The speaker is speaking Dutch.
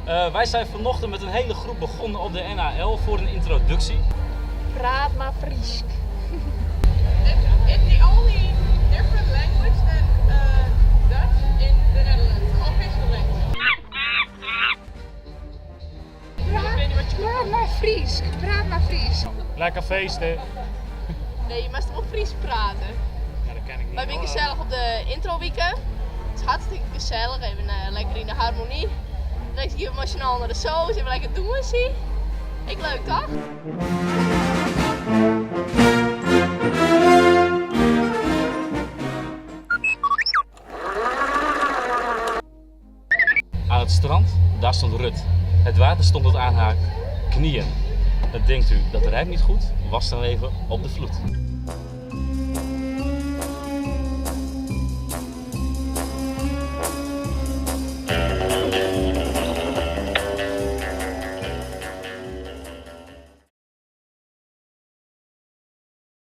Wij zijn vanochtend met een hele groep begonnen op de NAL voor een introductie. Praat maar Fries. It's the only different language than Dutch in the Netherlands. Official language. Praat maar Fries. Praat maar Fries. Lekker feesten. Nee, je moest ook Fries praten. Ja, dat ken ik niet. Wij zijn gezellig op de intro weekend. Het is hartstikke gezellig, even lekker in de harmonie. Dan zie je emotioneel naar de show, even lekker doen zie. Ik leuk toch? Aan het strand, daar stond Rut. Het water stond tot aan haar knieën. En denkt u, dat rijmt niet goed? Was dan even op de vloed.